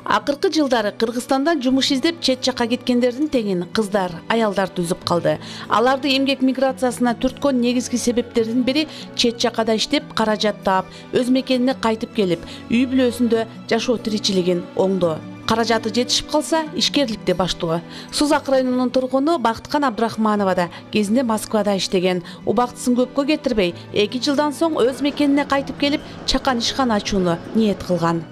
Акыркы жылдары Кыргызстандан жумуш издеп чет жакка кеткендердин теңин кыздар, аялдар түзүп калды. Аларды эмгек миграциясына түрткөн негизги себептердин бири чет жаккада иштеп, каражат таап, өз мекенине кайтып келип, үй бүлөсүндө жашоо тиричилигин оңдоо. Каражаты жетишип калса, ишкерликти баштоо. Сузак районунун тургуну Бактыкан Абдрахманова да кезинде Москвада иштеген. Убактысын көпкө кетирбей, 2 жылдан соң өз мекенине кайтып келип, чакан ишкана ачууну ниет кылган.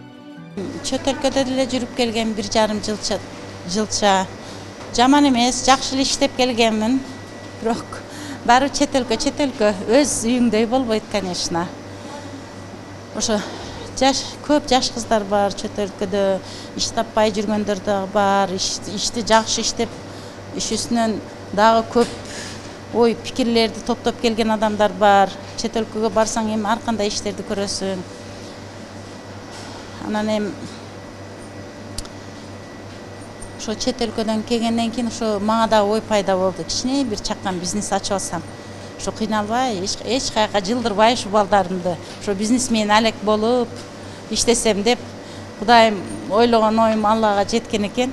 Чөт өлкөдө деле жүрүп келген 1,5 жылча. Жаман эмес, жакшы эле иштеп келгенмин. Бирок баары чет өлкө, өз үйүңдөй болбойт, конечно. Ошо көп жаш кыздар бар чөт өлкөдө, иш таппай жүргөндөр да бар, ишти жакшы иштеп, иш үстүнөн дагы көп ой пикирлерди топтоп келген адамдар бар. Чет өлкөгө барсаң эми ар кандай иштерди көрөсүң. Анан эми ошо чет өлкөдөн келгенден кийин ошо мага да ой пайда болду. Кичине бир чакан бизнес ачып алсам, ошо кыйналбай, эч каяка жылдырбай ушу балдарымды, ошо бизнесмен алек болуп иштесем деп Кудайым ойлогон оюм Аллага жеткен экен.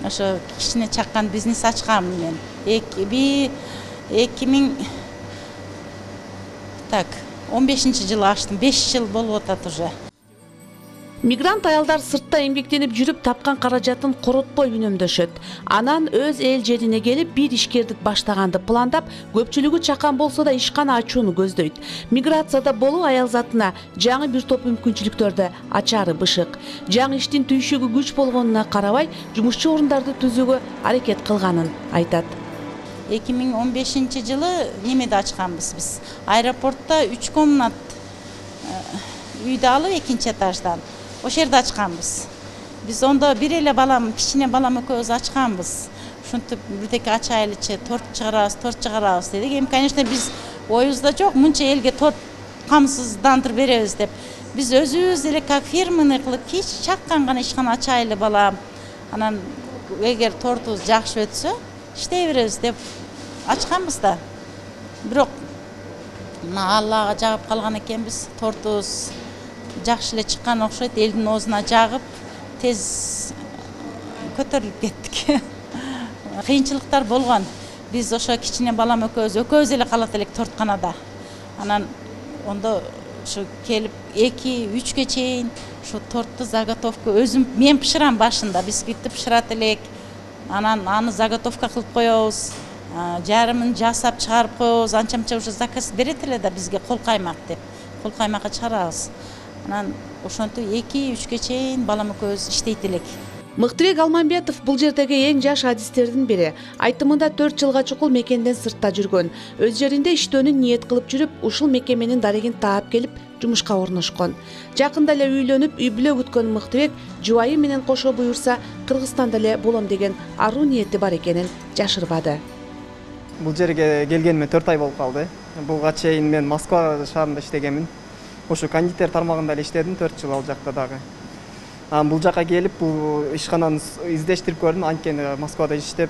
Ошо кичине чакан бизнес ачканмын мен. 2015-жылы ачтым, 5 жыл болуп атат уже. Мигрант аялдар сыртта эмгектенип жүрүп тапкан каражатын коротпой үнөмдөшөт. Анан өз эл жерине келип бир ишкердик баштаганды пландап, көпчүлүгү чакан болсо да ишкана ачууну көздөйт. Миграцияда болуу аял затына жаңы бир топ мүмкүнчүлүктөрдү ачаары бышык. Жаңы иштин түйшүгү күч болгонуна карабай, жумушчу орундарды түзүүгө аракет кылганын айтат. 2015-жылы немеде ачканбыз биз. Аэропортто 3 комнат үйдү алып 2 этаждан. Ошол жерде ачканбыз. Биз ондо бир эле балам, кичине балам экөөбүз ачканбыз. Ушинтип бирдеке ачайлычы, торт чыгарабыз дедик. Эми, конечно, биз оюбузда жок, мынча элге торт камсыздандырып беребиз деп. Биз өзүбүз эле как фирменный кылып, чаккан гана ишкана ачайлы балам. Анан эгер тортубуз жакшы өтсө, иштей беребиз деп ачканбыз да. Бирок Аллага жагып калган экенбиз, тортубуз жакшы эле чыккан окшойт, элдин оозуна жагып, тез көтөрүлүп кеттик. Кыйынчылыктар болгон. Биз ошо кичине балам экөөбүз эле калат элек тортканада. Анан ондо ушу келип 2-3ке чейин ушу тортту заготовка өзүм мен пышырам башында, бисквитти пышырат элек. Анан аны заготовка кылып коебуз. Жарымын жасап чыгарып коебуз. Анча-мынча уже заказ берет эле да бизге кол каймак деп. Кол каймакка чыгарабыз. Анан ошентип 2-3ке чейин балам экөөбүз иштейт элек. Мыктыбек Алмамбетов бул жердеги эң жаш адистердин бири. Айтымында 4 жылга чукул мекенден сыртта жүргөн. Өз жеринде иштөөнү ниет кылып жүрүп, ушул мекеменин дарегин таап келип, жумушка орношкон. Жакында эле үйлөнүп, үй бүлө күткөн Мыктыбек жубайы менен кошо буюрса, Кыргызстанда эле болом деген аруу ниети бар экенин жашырбады. Бул жерге келгениме 4 ай болуп калды. Буга чейин мен Москва шаарында иштегенмин. Ошо кондитер тармагында эле иштедим 4 жыл ал жакта дагы. Бул жака келип, бул ишкананы издештирип көрдүм. Анткени Москвада иштеп,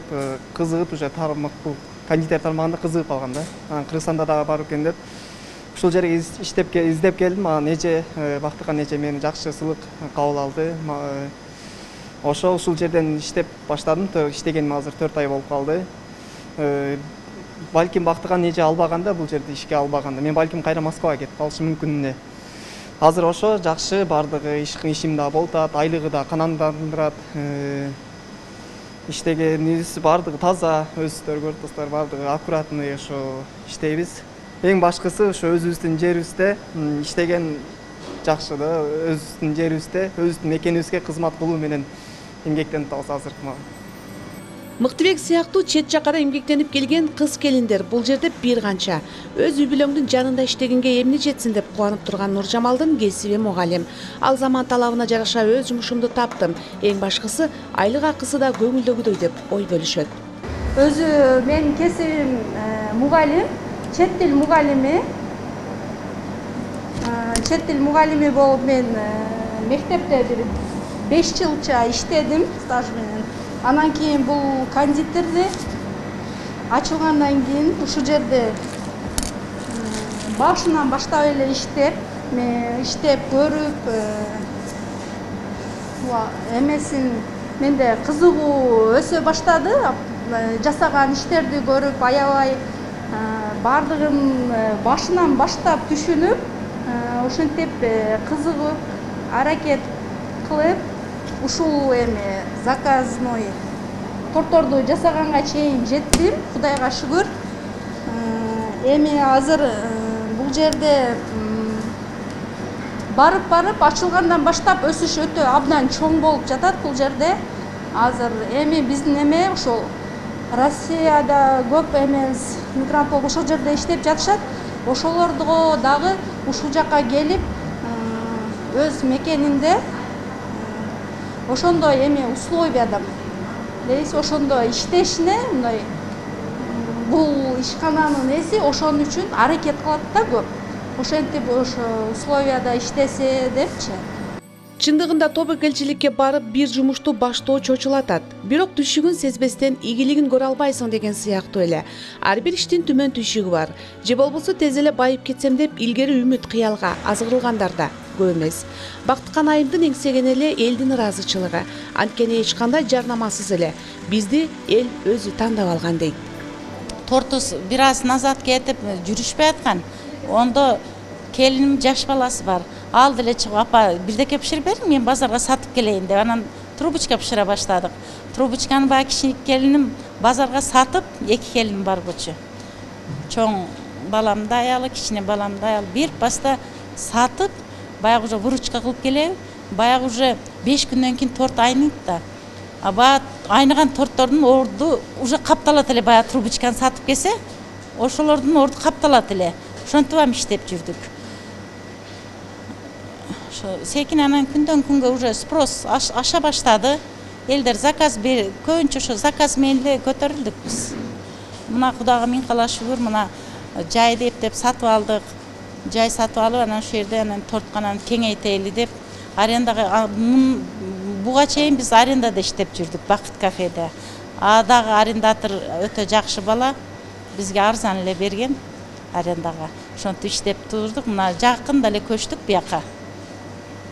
кызыгып уже тармак бул кондитер тармагында кызыгып калган да. Кыргызстанда дагы бар экен деп. Ушул жерге издеп келдим. Анан эже, Бактыкан эже мени жакшы сылык кабыл алды. Ошо ушул жерден иштеп баштадым. Иштегениме азыр 4 ай болуп калды. Балким Бактыкан эже албаганда, бул жерде ишке албаганда, мен балким кайра Москвага кетип калышым мүмкүн эле. Азыр ошо жакшы, бардыгы ишим да болуп атат, айлыгы да канаандырат. Иштегенибиз бардыгы таза, өзүбүздөргө ортосудар бардыгы аккуратный ошо иштейбиз. Эң башкысы ошо өзүбүздүн жерибизде иштеген жакшы да, өзүбүздүн жерибизде, өзүбүздүн мекенибизге кызмат кылуу менен эмгектенип атабыз азыркы. Мыктыбек сыяктуу чет жаккада эмгектенип келген кыз келиндер бул жерде бир канча. Өз үй бүлөңдүн жанында иштегенге эмне жетсин деп кубанып турган Нуржамалдын кесиби мугалим. Ал заман талабына жараша өз жумушумду таптым. Эң башкысы айлык акысы да көңүлдөгүдөй деп ой бөлүшөт. Өзү менин кесибим мугалим, чет тил мугалими. Чет тил мугалими болуп мен мектепте бир 5 жылча иштедим стаж менен. Анан кийин бул кондитерди ачылгандан кийин ушул жерде башынан баштап эле иштеп көрүп эмесин менде кызыгуу өсө баштады. Жасаган иштерди көрүп аябай бардыгын башынан баштап түшүнүп, ошентип кызыгып, аракет кылып, ушул эми заказной торторду жасаганга чейин жеттим, Кудайга шүгүр. Эми азыр бул жерде барып ачылгандан баштап өсүш өтө абдан чоң болуп жатат бул жерде. Азыр эми биздин эме ошол Россияда көп эмес мигрант болуп ошол жерде иштеп жатышат. Ошолорго дагы ушул жака келип, өз мекенинде ошондой эми условияда дейбиз, ошондой иштешине, мындай бул ишкананын эси ошон үчүн аракет кылат да көп. Ошентип ошо условияда иштесе депчи. Чындыгында тобокелчиликке барып бир жумушту баштоо чочулатат. Бирок түшүгүн сезбестен игилигин көрө албайсың деген сыяктуу эле. Ар бир иштин түмөн түшүгү бар. Же болбосо тез эле байып кетсем деп илгери үмүт кыялга азгырылгандар да көп эмес. Бактыкан айымдын эңсеген эле элдин ыраазычылыгы. Анткени эч кандай жарнамасыз эле бизди эл өзү тандап алган дейт. Тортус бир аз назат кетип жүрүшпөй аткан. Ондо келиним жаш баласы бар. Ал деле чыгып, апа, бирдеке пиширип бериң, мен базарга сатып келейин деп, анан трубочка пишире баштадык. Трубочканы баягы кичине келиним базарга сатып, 2 келиним бар бучу. Чоң балам да аялы, кичине балам да аялы. Бир паста сатып, баягы уже выручка кылып келеби, баягы уже 5 күндөн кийин торт айныйт да. Баягы айныган торттордун орду уже капталат эле, баягы трубочканы сатып келсе, ошолордун орду капталат эле. Ошентип иштеп жүрдүк. Секин анан күндөн күнгө уже спрос аша баштады. Элдер заказ бер, көбүнчө ошо заказ менен эле көтөрүлдүк биз. Мына Кудайга миң кала шүгүр, мына жай деп сатып алдык. Жай сатып алып, анан ошол жерде анан торткананы кеңейтели деп арендага, буга чейин биз арендада иштеп жүрдүк, Бакыт кафеде. Дагы арендатор өтө жакшы бала, бизге арзан эле берген арендага. Ошентип иштеп турдук. Мына жакында эле көчтүк бияка.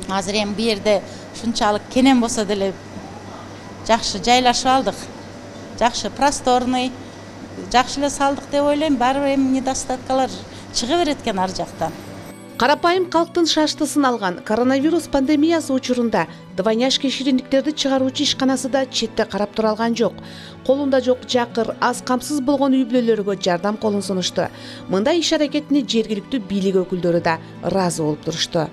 Азыр эми бу жерде ушунчалык кенен болсо деле жакшы жайлашып алдык. Жакшы просторный, жакшы эле салдык деп ойлойм. Баары бир эми недостаткалар чыга берет экен ар жактан. Карапайым калктын шаштысын алган коронавирус пандемиясы учурунда двойняшки шириндиктерди чыгаруучу ишканасы да четте карап тура алган жок. Колунда жок жакыр, аз камсыз болгон үй бүлөлөргө жардам колун сунушту. Мындай иш аракетине жергиликтүү бийлик өкүлдөрү да ыраазы болуп турушту.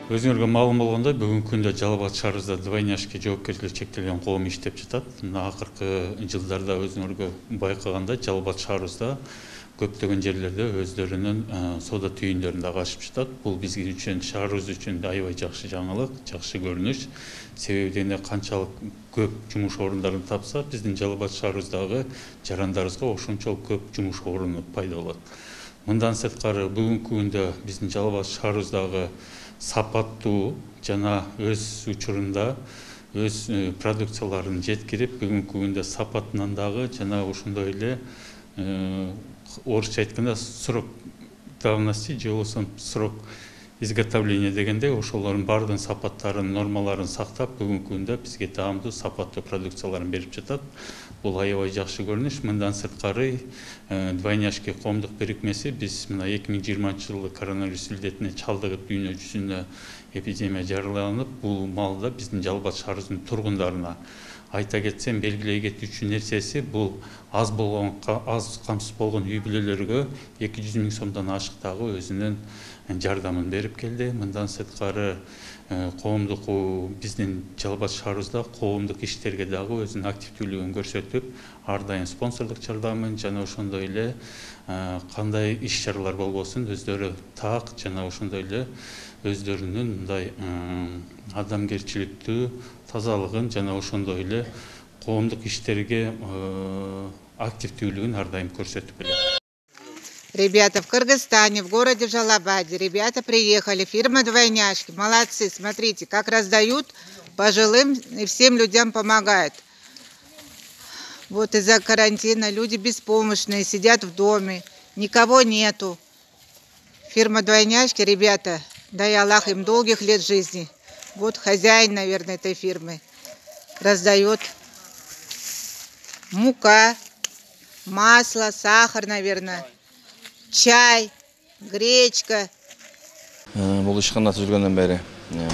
Өзүңөргө маалым болгондой, бүгүнкү күндө Жалал Абад шаарыбызда двойняшки жоопкерчилиги чектелген коом иштеп жатат. Мына акыркы жылдарда өзүңөргө байкагандай Жалал Абад шаарыбызда көптөгөн жерлерде өздөрүнүн соода түйүндөрүн дагы ачып жатат. Бул биз үчүн, шаарыбыз үчүн аябай жакшы жаңылык, жакшы көрүнүш. Себеби дегенде канчалык көп жумуш орундарын тапса, биздин Жалал Абад шаарыбыздагы жарандарыбызга ошончолук көп жумуш оруну пайда болот. Мындан сырткары бүгүнкү күндө биздин Жалал Абад шаарыбыздагы сапаттуу жана өз учурунда өз продукцияларын жеткирип, бүгүнкү күндө сапатынан дагы жана ошондой эле орусча айтканда срок давности же болбосо срок изготовления дегенде ошолордун баардык сапаттарын, нормаларын сактап, бүгүнкү күндө бизге даамдуу сапаттуу продукцияларын берип жатат. Бул аябай жакшы көрүнүш. Мындан сырткары двойняшки коомдук бирикмеси биз мына 2020 жылы коронавирус илдетине чалдыгып дүйнө жүзүндө эпидемия жарыяланып, бул маалда биздин Жалал Абад шаарыбыздын тургундарына айта кетсем, белгилей кетүүчү нерсеси бул аз камсыз болгон үй бүлөлөргө 200 000 сомдон ашыктагы өзүнүн жардамын берип келди. Мындан сырткары коомдук биздин Жалал Абад шаарыбызда коомдук иштерге дагы өзүнүн активдүүлүгүн көрсөтүп, ар дайым спонсордук жардамын жана ошондой эле кандай иш чаралар болбосун өздөрү так жана ошондой эле өздөрүнүн мындай адамгерчиликтүү тазалыгын жана ошондой эле коомдук иштерге активдүүлүгүн ар дайым көрсөтүп келет. Ребята в Кыргызстане, в городе Жалал Абаде, ребята приехали, фирма «Двойняшки», молодцы, смотрите, как раздают пожилым и всем людям помогает. Вот из-за карантина люди беспомощные, сидят в доме, никого нету. Фирма «Двойняшки», ребята, дай Аллах им долгих лет жизни. Вот хозяин, наверное, этой фирмы раздает мука, масло, сахар, наверное, чай, гречка. Бұл ишкана түзүлгөндөн бери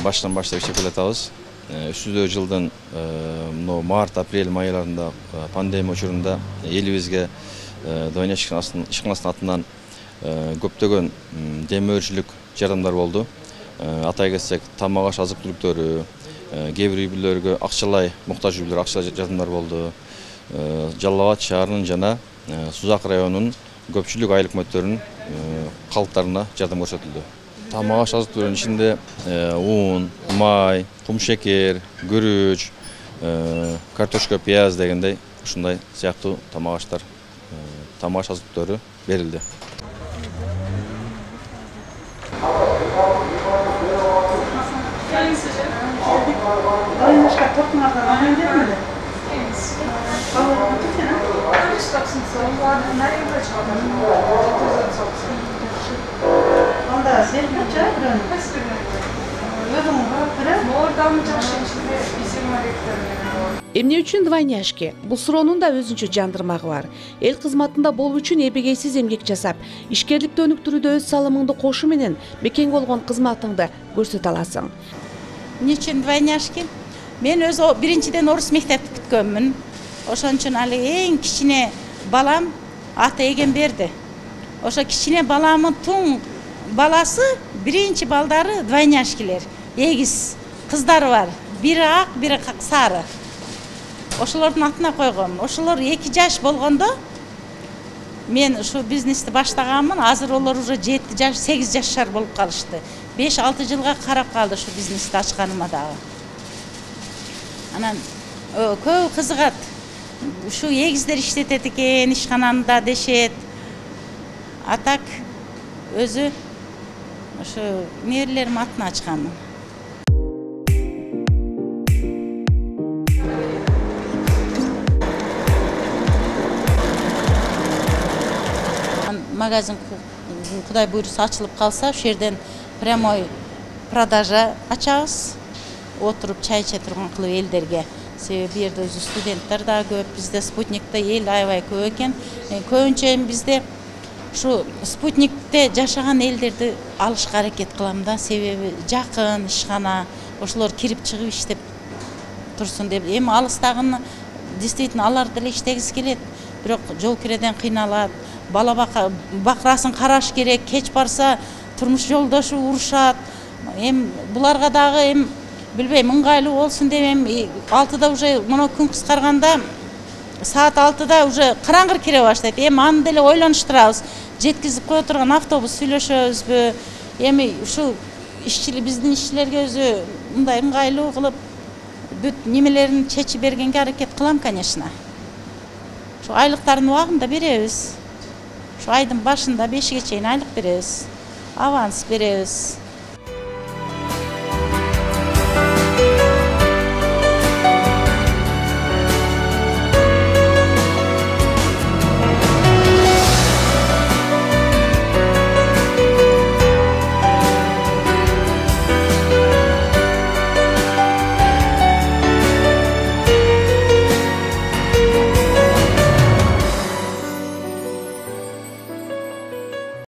баштан баштап иштеп келатабыз. Үстүдө жылдын март, апрель, май айларында пандемия учурунда элибизге Двойняшкинин ишканасынын атынан көптөгөн демөөрчүлүк жардамдар болду. Атай кетсек, тамак аш азык түлүктөрү, кээ бир үй бүлөлөргө акчалай муктаж үй бүлөлөр акчалай жардамдар болду. Жалал Абад шаарынын жана Сузак районунун көпчүлүк айлык мөттөрүнүн калктарына жардам көрсөтүлдү. Тамак аш азык түлүктөрүнүн ичинде ун, май, кумшекер, күрүч, картошка, пияз дегендей ушундай сыяктуу тамак аштар, тамак аш азык түлүктөрү берилди. Эмне үчүн Двойняшки? Бул суроонун да өзүнчө жандырмагы бар. Эл кызматында болуу үчүн эбегейсиз эмгек жасап, ишкерликти өнүктүрүүдө өз салымыңды кошу менен бекең болгон кызматыңды көрсөтө аласың. Эмне үчүн Двойняшки? Мен өзү биринчиден орус мектепти бүткөнмүн. Ошон үчүн али эң кичине балам ата эген берди. Ошо кичине баламын туң баласы биринчи балдары Двойняшкилер. Эгиз кыздары бар. Бири ак, бири сары. Ошолордун атына койгом. Ошолор 2 жаш болгондо мен ушу бизнести баштаганмын. Азыр олор уже 7 жаш, 8 жашар болуп калышты. 5-6 жылга карап калды ушу бизнести ачканыма дагы. Анан көп кызыгат. Ушу эгиздер иштетет экен, ишкананда дешет. А так өзү ошо нерлерим атына ачканмын. Магазин Кудай буйруса ачылып калса, ошол жерден прямой продажа ачабыз. Отуруп чай иче турган кылып элдерге. Себеби бу жерде өзү студенттер да көп, бизде спутникте эл аябай көп экен. Көбүнчө бизде ушу спутникте жашаган элдерди алышка аракет кылам да, себеби жакын ишкана, ошолор кирип чыгып иштеп турсун деп. Эми алыстагыны действительно алар деле иштегиси келет, бирок жол киреден кыйналат. Бала бакырасын караш керек, кеч барса турмуш жолдошу урушат. Буларга дагы билбейм, ыңгайлуу болсун деп 6да уже мына күн кыскарганда саат 6да уже караңгыр кире баштайт. Аны деле ойлонуштурабыз. Жеткизип кое турган автобус сүйлөшөбүзбү? Ушу биздин ишчилерге өзү мындай ыңгайлуу кылып бүт немелерин чечип бергенге аракет кылам, конечно. Ушу айлыктардын убагында беребиз. Şu aydın başında 5'e çeyin aylık veririz. Avans veririz.